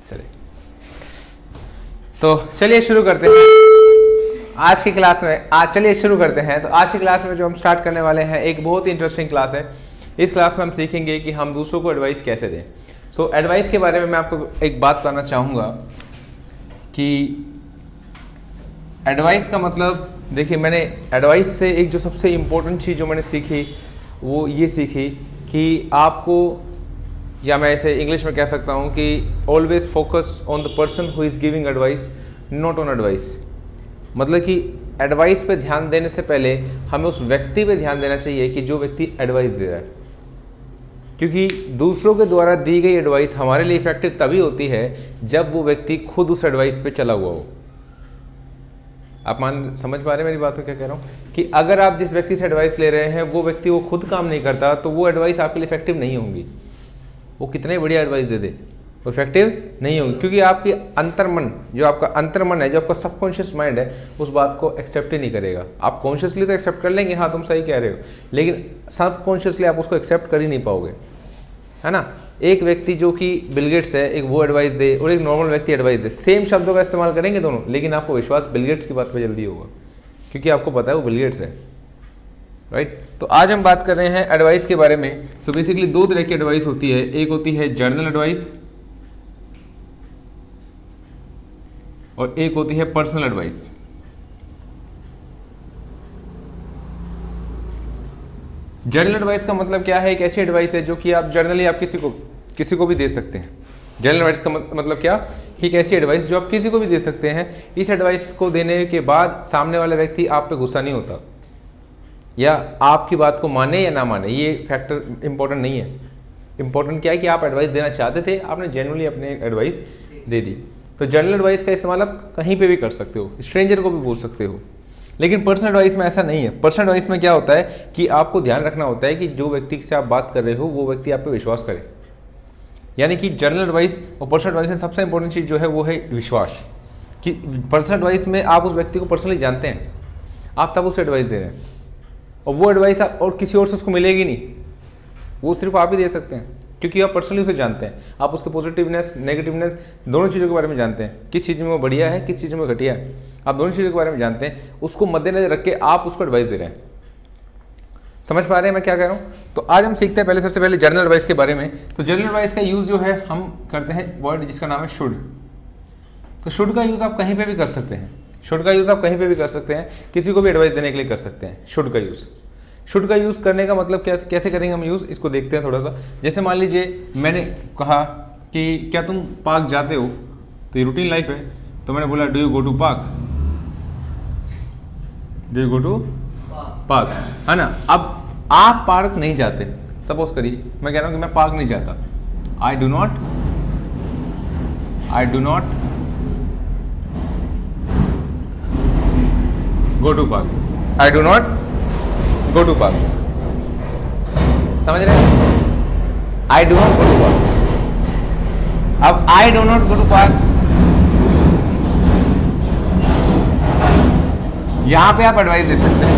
चलिए तो चलिए शुरू करते हैं आज की क्लास में। चलिए शुरू करते हैं। तो आज की क्लास में जो हम स्टार्ट करने वाले हैं एक बहुत ही इंटरेस्टिंग क्लास है। इस क्लास में हम सीखेंगे कि हम दूसरों को एडवाइस कैसे दें। सो एडवाइस के बारे में मैं आपको एक बात बताना चाहूँगा कि एडवाइस का मतलब, देखिए मैंने एडवाइस से एक जो सबसे इम्पोर्टेंट चीज़ जो मैंने सीखी वो ये सीखी कि आपको, या मैं इसे इंग्लिश में कह सकता हूँ कि always focus on the person who is giving advice, not on advice. मतलब कि एडवाइस पे ध्यान देने से पहले हमें उस व्यक्ति पे ध्यान देना चाहिए कि जो व्यक्ति एडवाइस दे रहा है, क्योंकि दूसरों के द्वारा दी गई एडवाइस हमारे लिए इफेक्टिव तभी होती है जब वो व्यक्ति खुद उस एडवाइस पे चला हुआ हो। आप समझ पा रहे हैं मेरी बात को, क्या कह रहा हूँ कि अगर आप जिस व्यक्ति से एडवाइस ले रहे हैं वो व्यक्ति वो खुद काम नहीं करता तो वो एडवाइस आपके लिए इफेक्टिव नहीं होगी। वो कितने बढ़िया एडवाइस दे दे वो इफेक्टिव नहीं होगी, क्योंकि आपकी अंतर्मन, जो आपका अंतर्मन है, जो आपका सबकॉन्शियस माइंड है, उस बात को एक्सेप्ट ही नहीं करेगा। आप कॉन्शियसली तो एक्सेप्ट कर लेंगे, हाँ तुम सही कह रहे हो, लेकिन सबकॉन्शियसली आप उसको एक्सेप्ट कर ही नहीं पाओगे, है ना। एक व्यक्ति जो कि बिल गेट्स है, एक वो एडवाइस दे और एक नॉर्मल व्यक्ति एडवाइस दे, सेम शब्दों का इस्तेमाल करेंगे दोनों, लेकिन आपको विश्वास बिल गेट्स की बात पर जल्दी होगा, क्योंकि आपको पता है वो बिल गेट्स है, राइट। तो आज हम बात कर रहे हैं एडवाइस के बारे में। सो बेसिकली दो तरह की एडवाइस होती है, एक होती है जर्नल एडवाइस और एक होती है पर्सनल एडवाइस। जर्नल एडवाइस का मतलब क्या है? एक ऐसी एडवाइस है जो कि आप जर्नली आप किसी को भी दे सकते हैं। जर्नल एडवाइस का मतलब क्या? एक ऐसी एडवाइस जो आप किसी को भी दे सकते हैं। इस एडवाइस को देने के बाद सामने वाला व्यक्ति आप पे गुस्सा नहीं होता, या आपकी बात को माने या ना माने, ये फैक्टर इंपॉर्टेंट नहीं है। इंपॉर्टेंट क्या है कि आप एडवाइस देना चाहते थे, आपने जेन्युइनली अपने एडवाइस दे दी। तो जर्नल एडवाइस का इस्तेमाल आप कहीं पे भी कर सकते हो, स्ट्रेंजर को भी बोल सकते हो। लेकिन पर्सनल एडवाइस में ऐसा नहीं है। पर्सनल एडवाइस में क्या होता है कि आपको ध्यान रखना होता है कि जो व्यक्ति से आप बात कर रहे हो वो व्यक्ति आप पे विश्वास करे। यानी कि जर्नल एडवाइस और पर्सनल एडवाइस में सबसे इंपॉर्टेंट चीज़ जो है वो है विश्वास, कि पर्सनल एडवाइस में आप उस व्यक्ति को पर्सनली जानते हैं, आप तब उसे एडवाइस दे रहे हैं, और वो एडवाइस और किसी और से उसको मिलेगी नहीं, वो सिर्फ आप ही दे सकते हैं, क्योंकि आप पर्सनली उसे जानते हैं। आप उसके पॉजिटिवनेस, नेगेटिवनेस, दोनों चीज़ों के बारे में जानते हैं, किस चीज़ में वो बढ़िया है, किस चीज़ में घटिया है, आप दोनों चीज़ों के बारे में जानते हैं। उसको मद्देनजर रख के आप उसको एडवाइस दे रहे हैं। समझ पा रहे हैं मैं क्या कह रहा हूँ? तो आज हम सीखते हैं पहले, सबसे पहले जर्नल एडवाइस के बारे में। तो जर्नल एडवाइस का यूज़ जो है हम करते हैं वर्ड जिसका नाम है शुड। तो शुड का यूज़ आप कहीं पर भी कर सकते हैं। शुड का यूज़ आप कहीं पर भी कर सकते हैं, किसी को भी एडवाइस देने के लिए कर सकते हैं। शुड का यूज़, शुड का यूज़ करने का मतलब कैसे करेंगे हम यूज़, इसको देखते हैं थोड़ा सा। जैसे मान लीजिए मैंने कहा कि क्या तुम पार्क जाते हो, तो ये रूटीन लाइफ है, तो मैंने बोला do you go to park, do you go to park, है ना। अब आप पार्क नहीं जाते, सपोज करिए मैं कह रहा हूँ कि मैं पार्क नहीं जाता, I do not go to park, I do not go to park. समझ रहे हैं? I do not go to park. अब I do not go to park, यहां पे आप एडवाइस दे सकते हैं।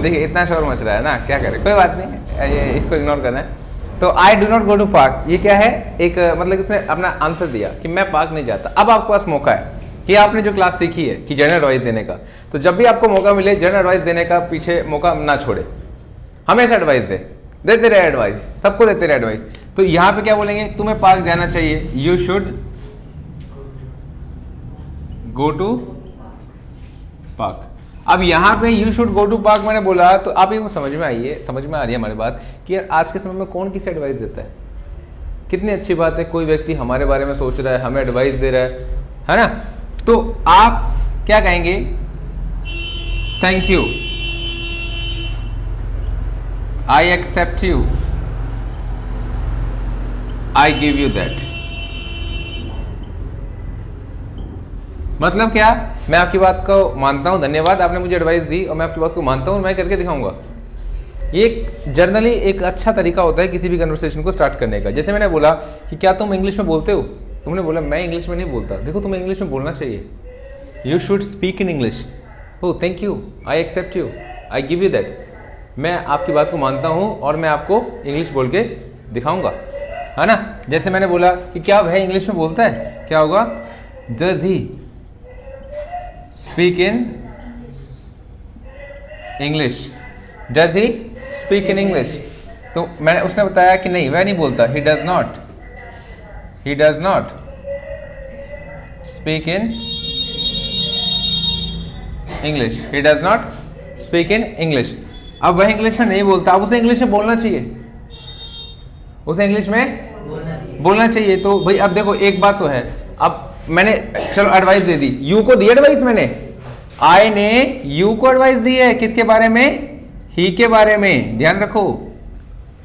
देखिए इतना शोर मच रहा है ना, क्या करें, कोई बात नहीं, ये इसको इग्नोर करना है। तो I do not go to park, ये क्या है? एक मतलब इसने अपना आंसर दिया कि मैं पार्क नहीं जाता। अब आपके पास मौका है कि आपने जो क्लास सीखी है कि जर्नल एडवाइस देने का, तो जब भी आपको मौका मिले जर्नल एडवाइस देने का, पीछे मौका ना छोड़े, हमेशा एडवाइस देते रहे एडवाइस, सबको देते रहे एडवाइस। तो यहाँ पे क्या बोलेंगे? तुम्हें पार्क जाना चाहिए, you should go to park. अब यहाँ पे you should go to park मैंने बोला, तो आप ये समझ में आ रही है हमारी बात कि यार आज के समय में कौन किसे एडवाइस देता है। कितनी अच्छी बात है, कोई व्यक्ति हमारे बारे में सोच रहा है, हमें एडवाइस दे रहा है ना। तो आप क्या कहेंगे? Thank you, I accept you, I give you that. मतलब क्या? मैं आपकी बात को मानता हूं, धन्यवाद आपने मुझे एडवाइस दी, और मैं आपकी बात को मानता हूं और मैं करके दिखाऊंगा। ये जर्नली एक अच्छा तरीका होता है किसी भी कन्वर्सेशन को स्टार्ट करने का। जैसे मैंने बोला कि क्या तुम इंग्लिश में बोलते हो, तुमने बोला मैं इंग्लिश में नहीं बोलता। देखो तुम्हें इंग्लिश में बोलना चाहिए, you should speak in English. Oh thank you, I accept you, I give you that. मैं आपकी बात को मानता हूँ और मैं आपको इंग्लिश बोल के दिखाऊंगा। है ना। जैसे मैंने बोला कि क्या वह इंग्लिश में बोलता है, क्या होगा, does he speak in English, does he speak in English. तो मैंने उसने बताया कि नहीं, वह नहीं बोलता, ही does not speak in English, he does not speak in English. अब वह इंग्लिश में नहीं बोलता, अब उसे इंग्लिश में बोलना चाहिए, उसे इंग्लिश में बोलना चाहिए। तो भाई अब देखो एक बात तो है, अब मैंने चलो एडवाइस दे दी, यू को दी एडवाइस, मैंने आई ने यू को एडवाइस दी है, किसके बारे में, ही के बारे में। ध्यान रखो,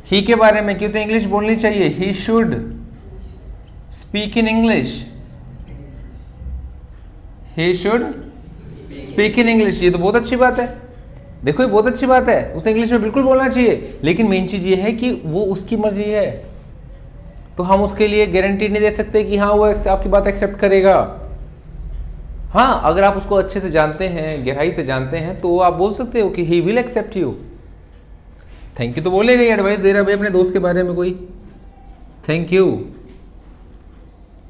ही के बारे में कि उसे इंग्लिश बोलनी चाहिए, ही should speak in English, he should speak in English. ये तो बहुत अच्छी बात है, देखो ये बहुत अच्छी बात है, उसे इंग्लिश में बिल्कुल बोलना चाहिए। लेकिन मेन चीज ये है कि वो उसकी मर्जी है, तो हम उसके लिए गारंटी नहीं दे सकते कि हाँ वो आपकी बात एक्सेप्ट करेगा। हाँ, अगर आप उसको अच्छे से जानते हैं, गहराई से जानते हैं, तो आप बोल सकते हो कि he will accept you. Thank you तो बोलेगा, एडवाइस दे रहा भाई अपने दोस्त के बारे में कोई, thank you,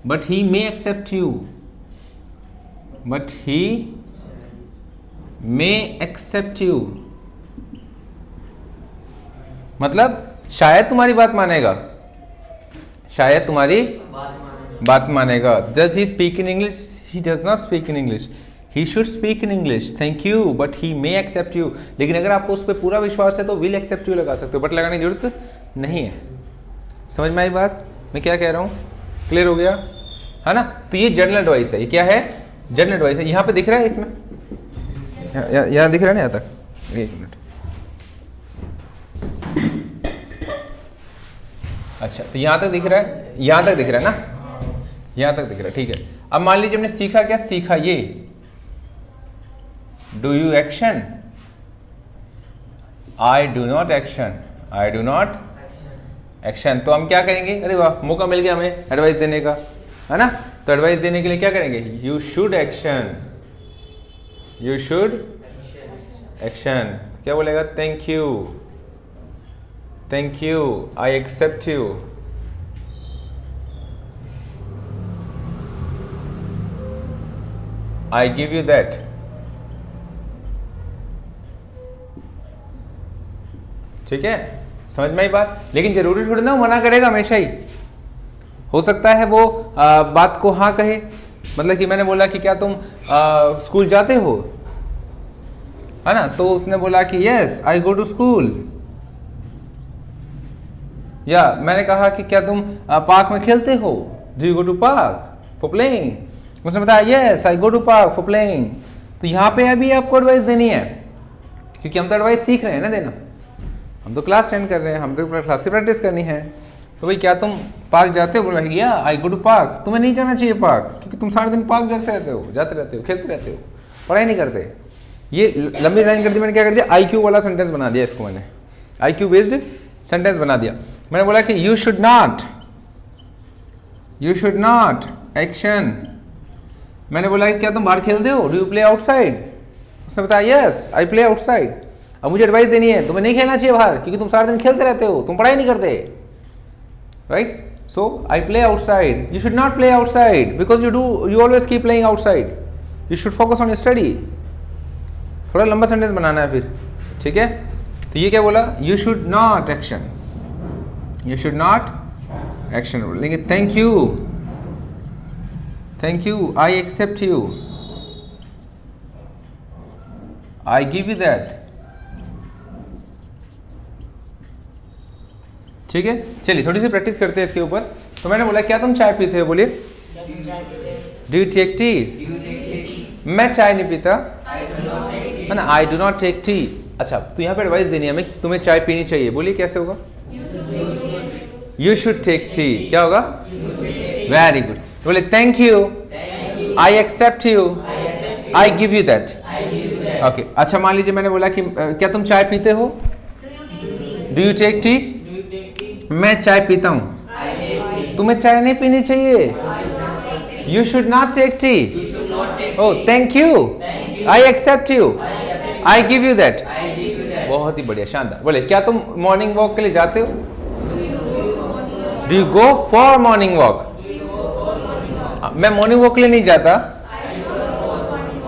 but he may accept you, but he may accept you, मतलब शायद तुम्हारी बात मानेगा, शायद तुम्हारी बात मानेगा। Does he speak in English, he does not speak in English, he should speak in English, thank you, but he may accept you. लेकिन अगर आपको उस पर पूरा विश्वास है तो विल एक्सेप्ट यू लगा सकते हो, बट लगाने की जरूरत नहीं है। समझ में आई बात मैं क्या कह रहा हूँ, क्लियर हो गया है ना। तो ये जनरल एडवाइस है, ये क्या है, जनरल एडवाइस है। यहाँ पे दिख रहा है, इसमें यहाँ दिख रहा है ना, यहाँ तक, एक मिनट, अच्छा तो यहाँ तक दिख रहा है, यहाँ तक दिख रहा है ना, यहाँ तक दिख रहा है, ठीक है। अब मान लीजिए हमने सीखा, क्या सीखा, ये do you action, I do not action, I do not action. तो हम क्या करेंगे, अरे वाह मौका मिल गया हमें एडवाइस देने का, है ना। तो एडवाइस देने के लिए क्या करेंगे, you should action, you should action. क्या बोलेगा, thank you, thank you, I accept you, I give you that. ठीक है, समझ में आई बात। लेकिन जरूरी थोड़ी ना मना करेगा हमेशा ही, हो सकता है वो बात को हाँ कहे। मतलब कि मैंने बोला कि क्या तुम स्कूल जाते हो, है ना, तो उसने बोला कि yes I go to school. या मैंने कहा कि क्या तुम पार्क में खेलते हो, do you go to park for playing, उसने बताया yes I go to park for playing. तो यहाँ पे अभी आपको एडवाइस देनी है, क्योंकि हम तो एडवाइस सीख रहे हैं ना देना, हम तो क्लास 10 कर रहे हैं, हम तो क्लास की प्रैक्टिस करनी है। तो भाई क्या तुम पार्क जाते हो, बोला या आई गो टू पार्क। तुम्हें नहीं जाना चाहिए पार्क, क्योंकि तुम सारा दिन पार्क जाते रहते हो, जाते रहते हो, खेलते रहते हो, पढ़ाई नहीं करते। ये लंबी लाइन कर दी मैंने, क्या कर दिया, IQ वाला सेंटेंस बना दिया इसको मैंने, IQ बेस्ड सेंटेंस बना दिया। मैंने बोला कि यू शुड नॉट एक्शन। मैंने बोला कि क्या तुम बाहर खेलते हो, डू यू प्ले आउटसाइड, उसने बताया यस आई प्ले आउटसाइड। अब मुझे एडवाइस देनी है, तुम्हें नहीं खेलना चाहिए बाहर, क्योंकि तुम सारा दिन खेलते रहते हो, तुम पढ़ाई नहीं करते, right. So I play outside, you should not play outside because you always keep playing outside, you should focus on study. थोड़ा लंबा सेंटेंस बनाना है फिर, ठीक है। तो ये क्या बोला, you should not action, you should not action बोलेंगे, thank you, I accept you, I give you that. ठीक है, चलिए थोड़ी सी प्रैक्टिस करते हैं इसके ऊपर। तो मैंने बोला क्या तुम चाय पीते हो, बोलिए डू यू टेक टी। मैं चाय नहीं पीता, है ना, I do not take tea. अच्छा, तो यहाँ पे एडवाइस देनी है हमें, तुम्हें चाय पीनी चाहिए, बोलिए कैसे होगा, यू शुड टेक टी। क्या होगा, वेरी गुड। बोले thank you, I accept you, I give you that. Okay, अच्छा मान लीजिए मैंने बोला कि क्या तुम चाय पीते हो, डू यू टेक टी। मैं चाय पीता हूं, तुम्हें चाय नहीं पीनी चाहिए, you should not take tea. Oh thank you, I accept you, I give you that. बहुत ही बढ़िया, शानदार। बोले क्या तुम मॉर्निंग वॉक के लिए जाते हो, do you go for morning walk? मैं मॉर्निंग वॉक के लिए नहीं जाता।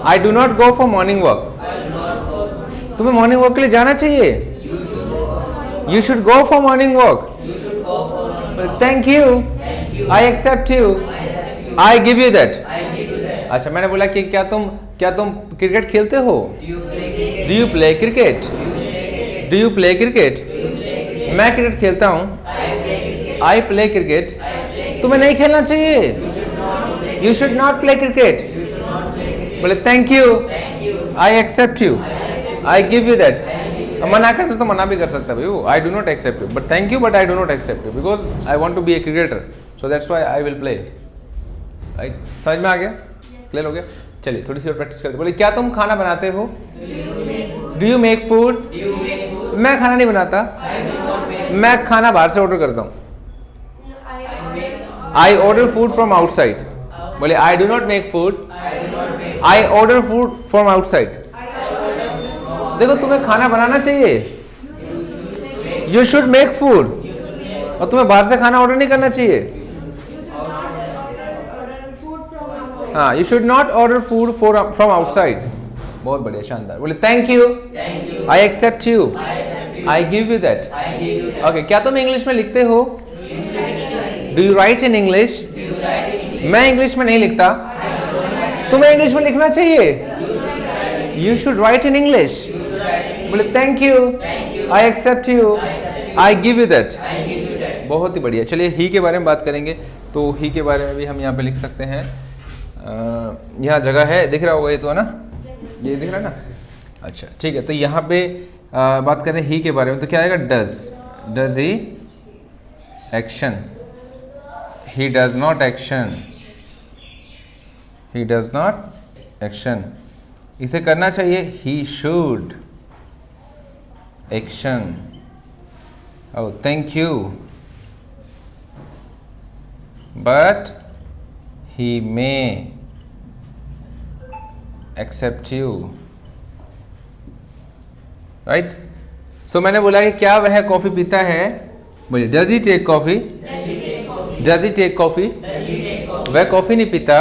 I do not go for morning walk. तुम्हें मॉर्निंग वॉक के लिए जाना चाहिए। You should go for morning walk. Thank you, I accept you, I give you that. अच्छा, मैंने बोला कि क्या तुम क्रिकेट खेलते हो? Do you play cricket? Do you play cricket? मैं क्रिकेट खेलता हूँ। I play cricket. तुम्हें नहीं खेलना चाहिए। You should not play cricket. बोले thank you, I accept you, I give you that. मना करते तो मना भी कर सकता है भाई, I do not accept you, but thank you, but I do not accept you because I want to be a cricketer, so that's why I will play. Right, समझ में आ गया? क्लियर हो गया? चलिए थोड़ी सी और प्रैक्टिस करते। बोले क्या तुम खाना बनाते हो? Do you make food? मैं खाना नहीं बनाता, मैं खाना बाहर से ऑर्डर करता हूँ। I order food from outside. बोले I do not make food, I order food from outside. देखो, तुम्हें खाना बनाना चाहिए। यू शुड मेक फूड, और तुम्हें बाहर से खाना ऑर्डर नहीं करना चाहिए। हाँ, you should not order food from outside. बहुत बढ़िया, शानदार। बोले thank you, I accept you, I give you that. Okay, क्या तुम इंग्लिश में लिखते हो? Do you write in English? मैं इंग्लिश में नहीं लिखता। तुम्हें इंग्लिश में लिखना चाहिए। You should write in English. बोले thank you, I accept you, I give you that. बहुत ही बढ़िया। चलिए ही के बारे में बात करेंगे। तो ही के बारे में भी हम यहाँ पे लिख सकते हैं। यहाँ जगह है, दिख रहा होगा ये तो, है ना? ये दिख रहा है ना? अच्छा, ठीक है। तो यहाँ पे बात करें ही के बारे में, तो क्या आएगा? Does he action? He does not action. He does not action. इसे करना चाहिए he should action. Oh, thank you, but he may accept you, right? So मैंने बोला कि क्या वह कॉफी पीता है? बोलिए does he take coffee? Does he take coffee? वह कॉफी नहीं पीता।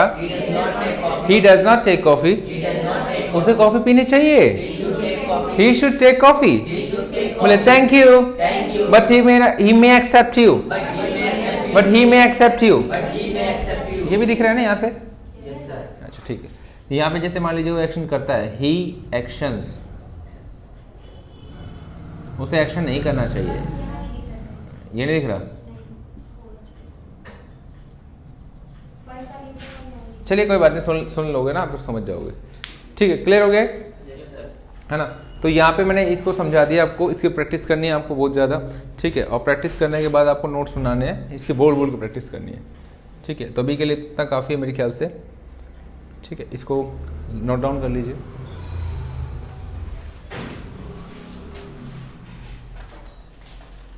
He does not take coffee. उसे कॉफी पीनी चाहिए। He should take coffee. बोले thank you, but he may accept you. But he may accept you, ये भी दिख रहा है ना यहाँ से? अच्छा, ठीक है। यहाँ पे जैसे मान लीजिए वो एक्शन करता है, ही एक्शंस, उसे एक्शन नहीं करना चाहिए। ये नहीं दिख रहा? चलिए कोई बात नहीं, सुन लोगे ना आप तो समझ जाओगे। ठीक है, क्लियर हो गया है ना? तो यहाँ पे मैंने इसको समझा दिया आपको। इसकी प्रैक्टिस करनी है आपको बहुत ज़्यादा, ठीक है। और प्रैक्टिस करने के बाद आपको नोट्स बनाने हैं, इसकी बोल के प्रैक्टिस करनी है, ठीक है। तो अभी के लिए इतना काफ़ी है मेरे ख्याल से, ठीक है। इसको नोट डाउन कर लीजिए।